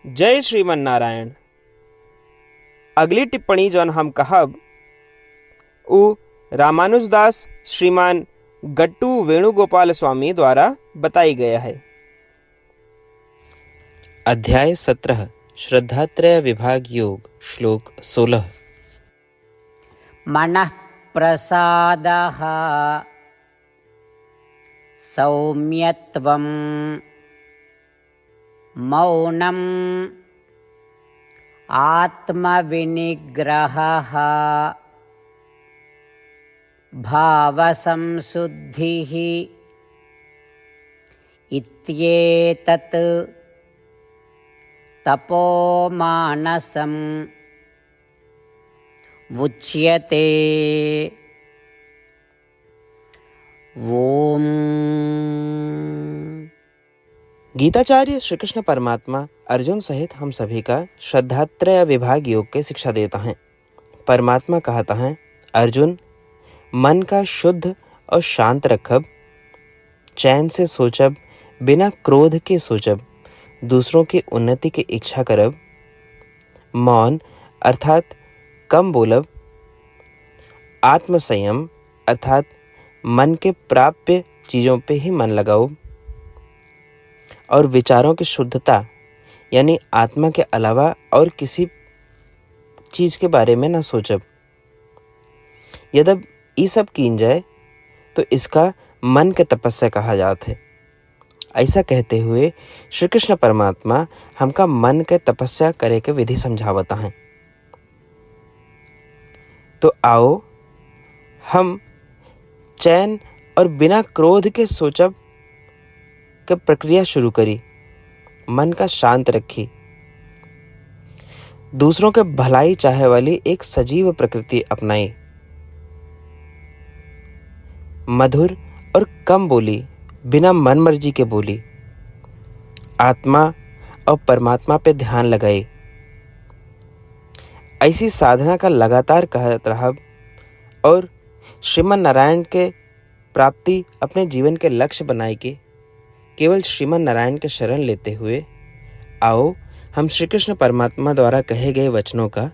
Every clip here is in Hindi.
जय श्रीमन नारायण। अगली टिप्पणी जौन हम कहब उ रामानुजदास श्रीमान गट्टू वेणुगोपाल स्वामी द्वारा बताई गया है। अध्याय 17 श्रद्धात्रय विभाग योग श्लोक 16। मनः प्रसादः सौम्यत्वं मौनम् आत्मविनिग्रहः भावसंशुद्धिः इत्येतत् तपोमानसम् उच्यते। ओम। गीताचार्य श्री कृष्ण परमात्मा अर्जुन सहित हम सभी का श्रद्धात्रय विभाग योग के शिक्षा देता है। परमात्मा कहता है, अर्जुन मन का शुद्ध और शांत रखब, चैन से सोचब, बिना क्रोध के सोचब, दूसरों की उन्नति की इच्छा करब, मौन अर्थात कम बोलब, आत्मसंयम अर्थात मन के प्राप्य चीज़ों पे ही मन लगाओ, और विचारों की शुद्धता यानी आत्मा के अलावा और किसी चीज़ के बारे में न सोचब। यदि ये सब कीन जाए तो इसका मन के तपस्या कहा जाता है। ऐसा कहते हुए श्री कृष्ण परमात्मा हमका मन के तपस्या करे के विधि समझावता है। तो आओ हम चैन और बिना क्रोध के सोचब के प्रक्रिया शुरू करी। मन का शांत रखी, दूसरों के भलाई चाहे वाली एक सजीव प्रकृति अपनाई, मधुर और कम बोली, बिना मन मर्जी के बोली, आत्मा और परमात्मा पे ध्यान लगाई। ऐसी साधना का लगातार कहत रहब और श्रीमन नारायण के प्राप्ति अपने जीवन के लक्ष्य बनाए के केवल श्रीमन नारायण के शरण लेते हुए आओ हम श्री कृष्ण परमात्मा द्वारा कहे गए वचनों का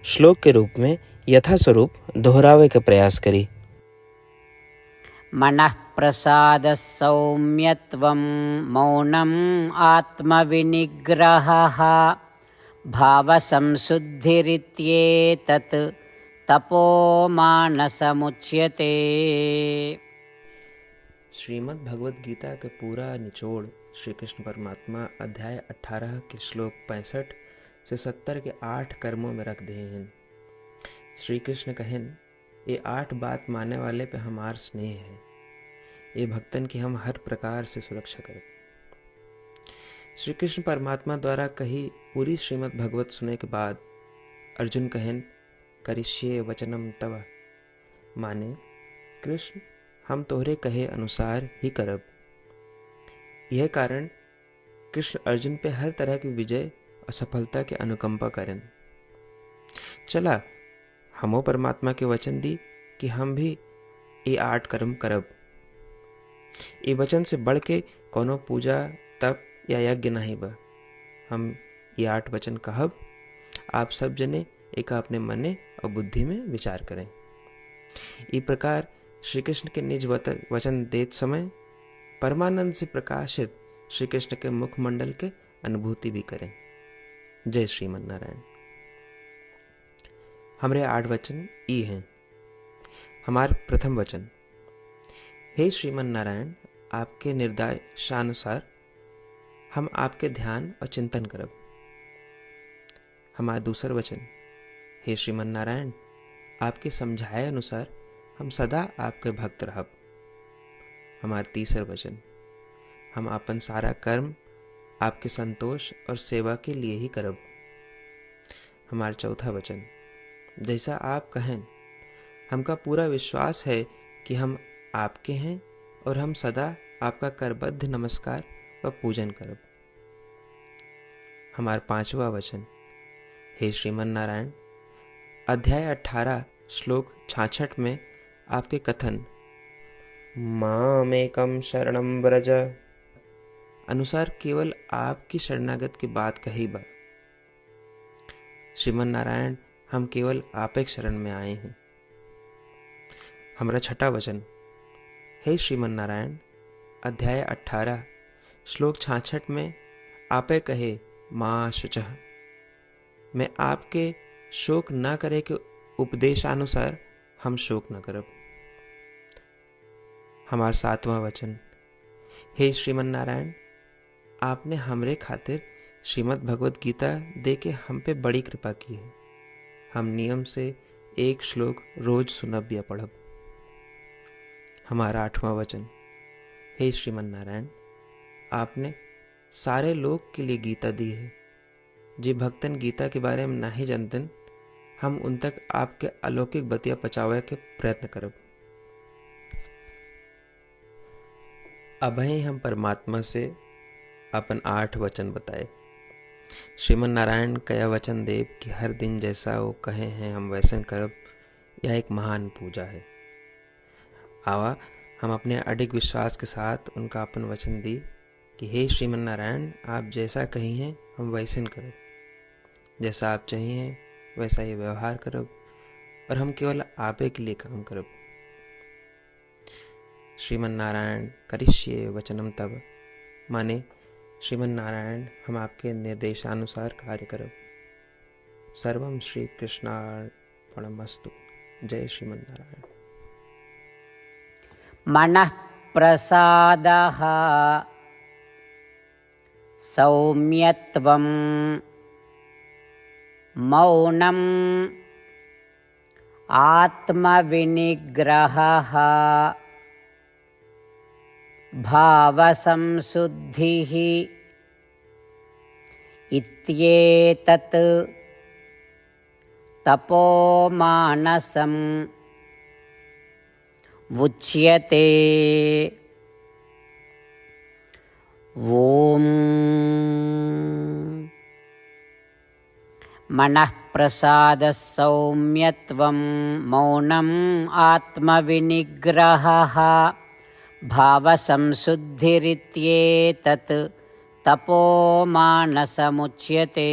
श्लोक के रूप में यथास्वरूप दोहरावे का प्रयास करी। मनः प्रसादः सौम्यत्वं मौनम् आत्मविनिग्रहः भावसंशुद्धिरित्येतत् तपोमानसमुच्यते। श्रीमद् भगवद गीता का पूरा निचोड़ श्री कृष्ण परमात्मा अध्याय 18 के श्लोक 65 से 70 के 8 कर्मों में रख दिए हैं। श्री कृष्ण कहन, ये 8 बात मानने वाले पे हमार स्नेह है, ये भक्तन की हम हर प्रकार से सुरक्षा करें। श्री कृष्ण परमात्मा द्वारा कही पूरी श्रीमद् भगवत सुने के बाद अर्जुन कहन, करिष्ये वचनम तव, माने कृष्ण हम तोहरे कहे अनुसार ही करब। यह कारण कृष्ण अर्जुन पे हर तरह की विजय और सफलता के अनुकंपा करें। चला हमो परमात्मा के वचन दी कि हम भी ये 8 कर्म करब। ये वचन से बढ़ के कोनो पूजा तप या यज्ञ नहीं बा। हम ये 8 वचन कहब, आप सब जने एक अपने मने और बुद्धि में विचार करें। इस प्रकार श्री कृष्ण के निज वचन देत समय परमानंद से प्रकाशित श्री कृष्ण के मुखमंडल के अनुभूति भी करें। जय श्रीमन नारायण। हमारे 8 वचन ई हैं। हमार प्रथम वचन, हे श्रीमन नारायण, आपके निर्देशानुसार हम आपके ध्यान और चिंतन करब। हमारा दूसर वचन, हे श्रीमन नारायण, आपके समझाए अनुसार हम सदा आपके भक्त रहब। हमारा तीसर वचन, हम अपन सारा कर्म आपके संतोष और सेवा के लिए ही करब। हमारा चौथा वचन, जैसा आप कहें, हमका पूरा विश्वास है कि हम आपके हैं और हम सदा आपका करबद्ध नमस्कार व पूजन करब। हमारा पांचवा वचन, हे श्रीमन नारायण, अध्याय 18 श्लोक 66 में आपके कथन मामेकं शरणं व्रज अनुसार केवल आपकी शरणागत की बात कही बा। श्रीमन नारायण, हम केवल आपे शरण में आए हैं। हमारा छठा वचन। हे श्रीमन नारायण, अध्याय 18 श्लोक 66 में आपे कहे माँ शुचः, मैं आपके शोक न करे के उपदेशानुसार हम शोक न करब। हमारा सातवां वचन। हे श्रीमन नारायण, आपने हमरे खातिर श्रीमद् भगवत गीता दे के हम पे बड़ी कृपा की है। हम नियम से एक श्लोक रोज सुनब या पढ़ब। हमारा आठवां वचन। हे श्रीमन नारायण, आपने सारे लोग के लिए गीता दी है। जे भक्तन गीता के बारे में नहीं जानतन, हम उन तक आपके अलौकिक बतिया पहुंचावे के प्रयत्न करब। अभय हम परमात्मा से अपन 8 वचन बताए। श्रीमन नारायण कया वचन देव कि हर दिन जैसा वो कहे हैं हम वैसन करब, यह एक महान पूजा है। आवा हम अपने अडिग विश्वास के साथ उनका अपन वचन दी कि हे श्रीमन नारायण, आप जैसा कही हैं हम वैसन करब, जैसा आप चाहिए वैसा ये व्यवहार करब, और हम केवल आपे के लिए काम करब। श्रीमन नारायण करिष्ये वचनम तब, माने श्रीमन नारायण हम आपके निर्देशानुसार कार्य करब। सर्वम श्री कृष्णार्पणमस्तु। जय श्रीमन नारायण। मनः प्रसादः सौम्यत्वं मौनम् आत्मविनिग्रहः भावसंशुद्धिः इत्येतत् तपोमानसम् उच्यते। ॐ मनः प्रसादः सौम्यत्वं मौनम् आत्मविनिग्रहः भावसंशुद्धिरित्येतत् तपोमानसमुच्यते।